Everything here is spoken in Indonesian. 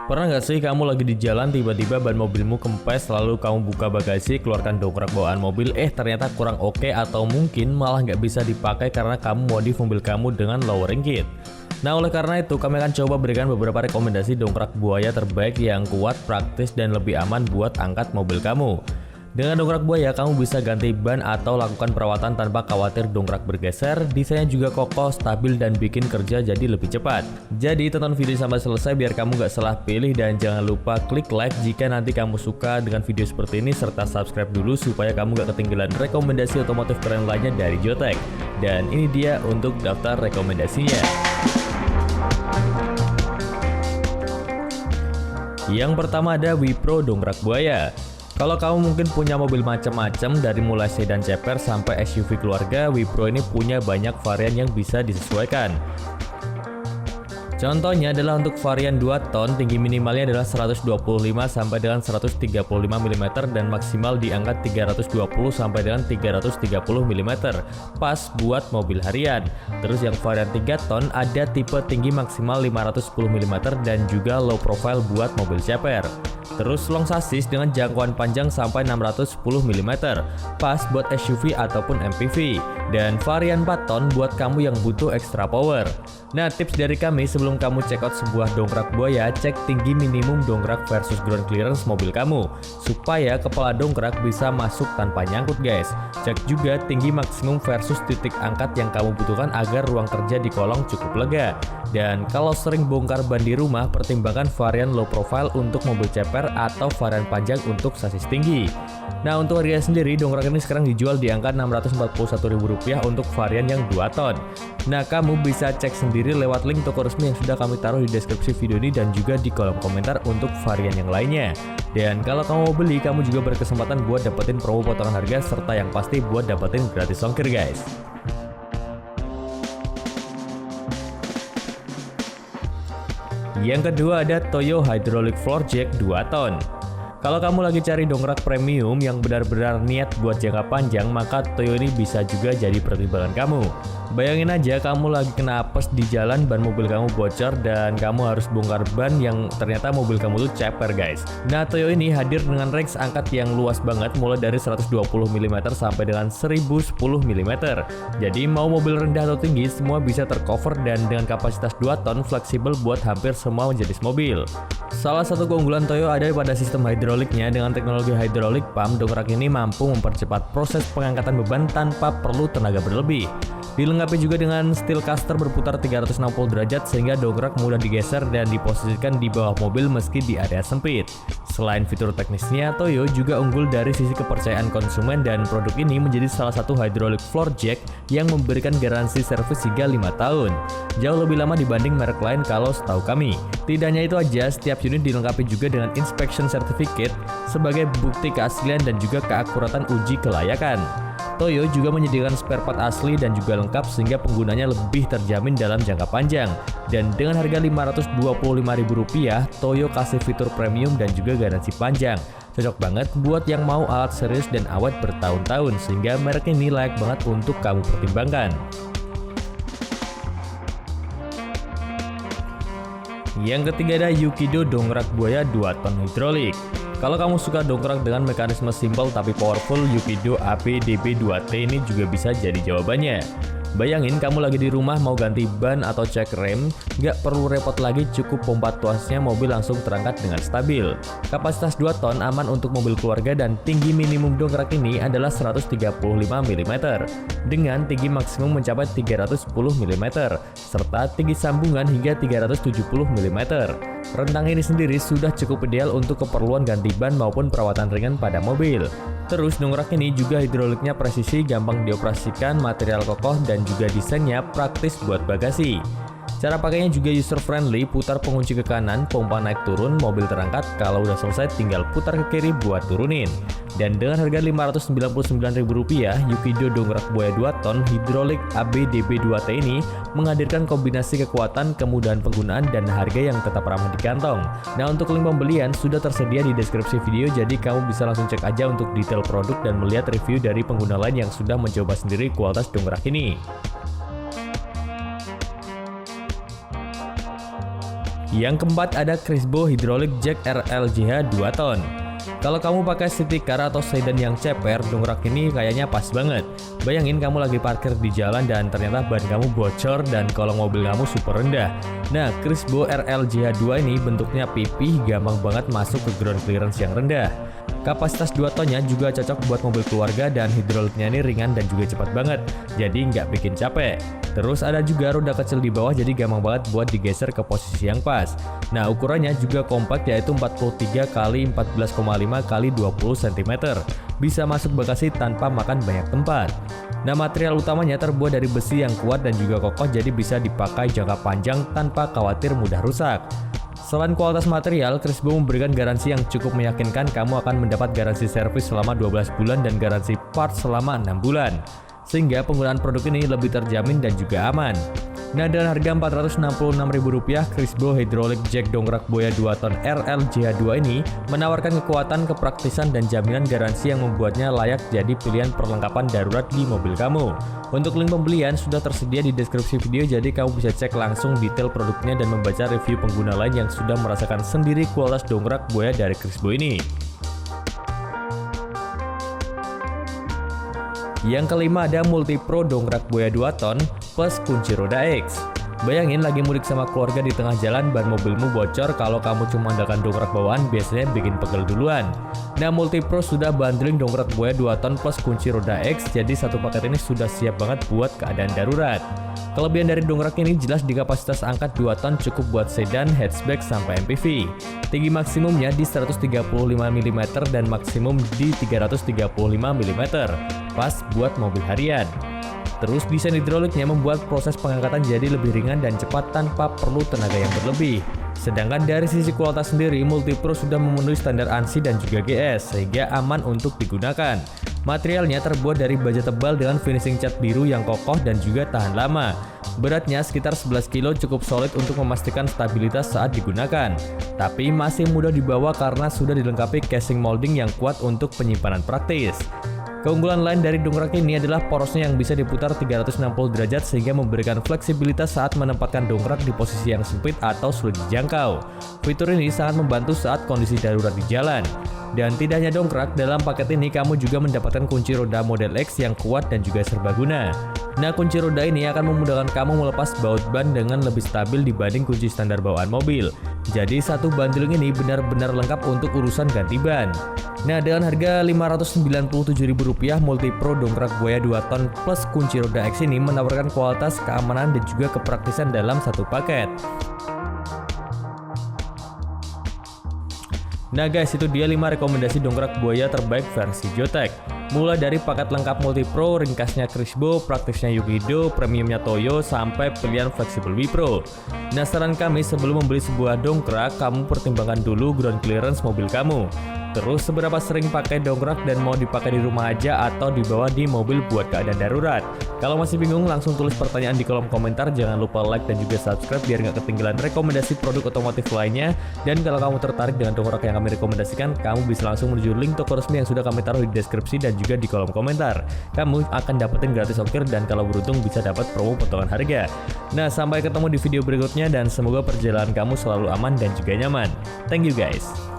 Pernah nggak sih kamu lagi di jalan tiba-tiba ban mobilmu kempes lalu kamu buka bagasi keluarkan dongkrak bawaan mobil ternyata kurang oke atau mungkin malah nggak bisa dipakai karena kamu modif mobil kamu dengan lowering kit. Nah oleh karena itu kami akan coba berikan beberapa rekomendasi dongkrak buaya terbaik yang kuat, praktis dan lebih aman buat angkat mobil kamu. Dengan dongkrak buaya, kamu bisa ganti ban atau lakukan perawatan tanpa khawatir dongkrak bergeser, desainnya juga kokoh, stabil, dan bikin kerja jadi lebih cepat. Jadi tonton video sampai selesai biar kamu gak salah pilih dan jangan lupa klik like jika nanti kamu suka dengan video seperti ini serta subscribe dulu supaya kamu gak ketinggalan rekomendasi otomotif keren lainnya dari Jotek. Dan ini dia untuk daftar rekomendasinya. Yang pertama ada Wipro dongkrak buaya. Kalau kamu mungkin punya mobil macam-macam dari mulai sedan ceper sampai SUV keluarga, Wipro ini punya banyak varian yang bisa disesuaikan. Contohnya adalah untuk varian 2 ton, tinggi minimalnya adalah 125 sampai dengan 135 mm dan maksimal di angka 320 sampai dengan 330 mm, pas buat mobil harian. Terus yang varian 3 ton ada tipe tinggi maksimal 510 mm dan juga low profile buat mobil ceper. Terus long chassis dengan jangkauan panjang sampai 610 mm, pas buat SUV ataupun MPV. Dan varian 4 ton buat kamu yang butuh extra power. Nah tips dari kami sebelum kamu check out sebuah dongkrak buaya, cek tinggi minimum dongkrak versus ground clearance mobil kamu, supaya kepala dongkrak bisa masuk tanpa nyangkut guys. Cek juga tinggi maksimum versus titik angkat yang kamu butuhkan agar ruang kerja di kolong cukup lega. Dan kalau sering bongkar ban di rumah, pertimbangkan varian low profile untuk mobil ceper atau varian panjang untuk sasis tinggi. Nah untuk harga sendiri, dongkrak ini sekarang dijual di angka Rp641.000 untuk varian yang 2 ton. Nah kamu bisa cek sendiri lewat link toko resmi yang sudah kami taruh di deskripsi video ini dan juga di kolom komentar untuk varian yang lainnya. Dan kalau kamu mau beli, kamu juga berkesempatan buat dapetin promo potongan harga serta yang pasti buat dapetin gratis ongkir guys. Yang kedua ada Toyo Hydraulic Floor Jack 2 ton. Kalau kamu lagi cari dongkrak premium yang benar-benar niat buat jangka panjang, maka Toyo ini bisa juga jadi pertimbangan kamu. Bayangin aja kamu lagi kena apes di jalan, ban mobil kamu bocor dan kamu harus bongkar ban yang ternyata mobil kamu tuh ceper guys. Nah Toyo ini hadir dengan range angkat yang luas banget mulai dari 120 mm sampai dengan 1010 mm. Jadi mau mobil rendah atau tinggi semua bisa tercover dan dengan kapasitas 2 ton fleksibel buat hampir semua jenis mobil. Salah satu keunggulan Toyo ada pada sistem hidroliknya. Dengan teknologi hydraulic pump, dongkrak ini mampu mempercepat proses pengangkatan beban tanpa perlu tenaga berlebih. Dilengkapi juga dengan steel caster berputar 360 derajat sehingga dongkrak mudah digeser dan diposisikan di bawah mobil meski di area sempit. Selain fitur teknisnya, Toyo juga unggul dari sisi kepercayaan konsumen dan produk ini menjadi salah satu hydraulic floor jack yang memberikan garansi servis hingga 5 tahun. Jauh lebih lama dibanding merek lain kalau setahu kami. Tidak hanya itu aja, setiap unit dilengkapi juga dengan inspection certificate sebagai bukti keaslian dan juga keakuratan uji kelayakan. Toyo juga menyediakan spare part asli dan juga lengkap sehingga penggunanya lebih terjamin dalam jangka panjang. Dan dengan harga Rp525.000, Toyo kasih fitur premium dan juga garansi panjang. Cocok banget buat yang mau alat serius dan awet bertahun-tahun sehingga merek ini layak banget untuk kamu pertimbangkan. Yang ketiga ada Yukido dongkrak buaya 2 ton hidrolik. Kalau kamu suka dongkrak dengan mekanisme simple tapi powerful, Yukido APDB2T ini juga bisa jadi jawabannya. Bayangin kamu lagi di rumah mau ganti ban atau cek rem, gak perlu repot lagi, cukup pompa tuasnya mobil langsung terangkat dengan stabil. Kapasitas 2 ton aman untuk mobil keluarga dan tinggi minimum dongkrak ini adalah 135 mm dengan tinggi maksimum mencapai 310 mm serta tinggi sambungan hingga 370 mm. Rentang ini sendiri sudah cukup ideal untuk keperluan ganti ban maupun perawatan ringan pada mobil. Terus dongkrak ini juga hidroliknya presisi, gampang dioperasikan, material kokoh dan juga desainnya praktis buat bagasi. Cara pakainya juga user friendly, putar pengunci ke kanan, pompa naik turun, mobil terangkat, kalau udah selesai tinggal putar ke kiri buat turunin. Dan dengan harga Rp599.000, Yukido dongkrak buaya 2 ton hidrolik ABDB2T ini menghadirkan kombinasi kekuatan, kemudahan penggunaan, dan harga yang tetap ramah di kantong. Nah untuk link pembelian sudah tersedia di deskripsi video, jadi kamu bisa langsung cek aja untuk detail produk dan melihat review dari pengguna lain yang sudah mencoba sendiri kualitas dongkrak ini. Yang keempat ada Crisbo Hydraulic Jack RLJH 2 ton. Kalau kamu pakai city car atau sedan yang ceper, dongkrak ini kayaknya pas banget. Bayangin kamu lagi parkir di jalan dan ternyata ban kamu bocor dan kolong mobil kamu super rendah. Nah, Crisbo RLJH 2 ini bentuknya pipih, gampang banget masuk ke ground clearance yang rendah. Kapasitas 2 tonnya juga cocok buat mobil keluarga dan hidroliknya ini ringan dan juga cepat banget, jadi nggak bikin capek. Terus ada juga roda kecil di bawah, jadi gampang banget buat digeser ke posisi yang pas. Nah, ukurannya juga kompak, yaitu 43 x 14,5 x 20 cm. Bisa masuk bagasi tanpa makan banyak tempat. Nah, material utamanya terbuat dari besi yang kuat dan juga kokoh, jadi bisa dipakai jangka panjang tanpa khawatir mudah rusak. Selain kualitas material, Crisbo memberikan garansi yang cukup meyakinkan. Kamu akan mendapat garansi servis selama 12 bulan dan garansi parts selama 6 bulan. Sehingga penggunaan produk ini lebih terjamin dan juga aman. Nah, dengan harga Rp466.000, Crisbo Hydraulic Jack dongkrak buaya 2 ton RLJH 2 ini menawarkan kekuatan, kepraktisan, dan jaminan garansi yang membuatnya layak jadi pilihan perlengkapan darurat di mobil kamu. Untuk link pembelian sudah tersedia di deskripsi video, jadi kamu bisa cek langsung detail produknya dan membaca review pengguna lain yang sudah merasakan sendiri kualitas dongkrak buaya dari Crisbo ini. Yang kelima ada Multipro dongkrak buaya 2 ton plus kunci roda X. Bayangin lagi mudik sama keluarga di tengah jalan, ban mobilmu bocor, kalau kamu cuma andalkan dongkrak bawaan biasanya bikin pegel duluan. Nah, Multipro sudah bundling dongkrak buaya 2 ton plus kunci roda X, jadi satu paket ini sudah siap banget buat keadaan darurat. Kelebihan dari dongkrak ini jelas di kapasitas angkat 2 ton, cukup buat sedan, hatchback, sampai MPV. Tinggi maksimumnya di 135 mm dan maksimum di 335 mm. Pas buat mobil harian. Terus desain hidroliknya membuat proses pengangkatan jadi lebih ringan dan cepat tanpa perlu tenaga yang berlebih. Sedangkan dari sisi kualitas sendiri, Multipro sudah memenuhi standar ANSI dan juga GS, sehingga aman untuk digunakan. Materialnya terbuat dari baja tebal dengan finishing cat biru yang kokoh dan juga tahan lama. Beratnya sekitar 11 kg, cukup solid untuk memastikan stabilitas saat digunakan. Tapi masih mudah dibawa karena sudah dilengkapi casing molding yang kuat untuk penyimpanan praktis. Keunggulan lain dari dongkrak ini adalah porosnya yang bisa diputar 360 derajat sehingga memberikan fleksibilitas saat menempatkan dongkrak di posisi yang sempit atau sulit dijangkau. Fitur ini sangat membantu saat kondisi darurat di jalan. Dan tidak hanya dongkrak, dalam paket ini kamu juga mendapatkan kunci roda model X yang kuat dan juga serbaguna. Nah, kunci roda ini akan memudahkan kamu melepas baut ban dengan lebih stabil dibanding kunci standar bawaan mobil. Jadi satu bundling ini benar-benar lengkap untuk urusan ganti ban. Nah, dengan harga Rp597.000, Multipro dongkrak buaya 2 ton plus kunci roda X ini menawarkan kualitas, keamanan, dan juga kepraktisan dalam satu paket. Nah guys, itu dia 5 rekomendasi dongkrak buaya terbaik versi Jotek. Mulai dari paket lengkap Multipro, ringkasnya Crisbo, praktisnya Yukido, premiumnya Toyo, sampai pilihan fleksibel Wipro. Nah, saran kami sebelum membeli sebuah dongkrak, kamu pertimbangkan dulu ground clearance mobil kamu. Terus seberapa sering pakai dongkrak dan mau dipakai di rumah aja atau dibawa di mobil buat keadaan darurat. Kalau masih bingung, langsung tulis pertanyaan di kolom komentar. Jangan lupa like dan juga subscribe biar nggak ketinggalan rekomendasi produk otomotif lainnya. Dan kalau kamu tertarik dengan dongkrak yang kami rekomendasikan, kamu bisa langsung menuju link toko resmi yang sudah kami taruh di deskripsi dan juga di kolom komentar. Kamu akan dapetin gratis ongkir dan kalau beruntung bisa dapat promo potongan harga. Nah, sampai ketemu di video berikutnya dan semoga perjalanan kamu selalu aman dan juga nyaman. Thank you guys.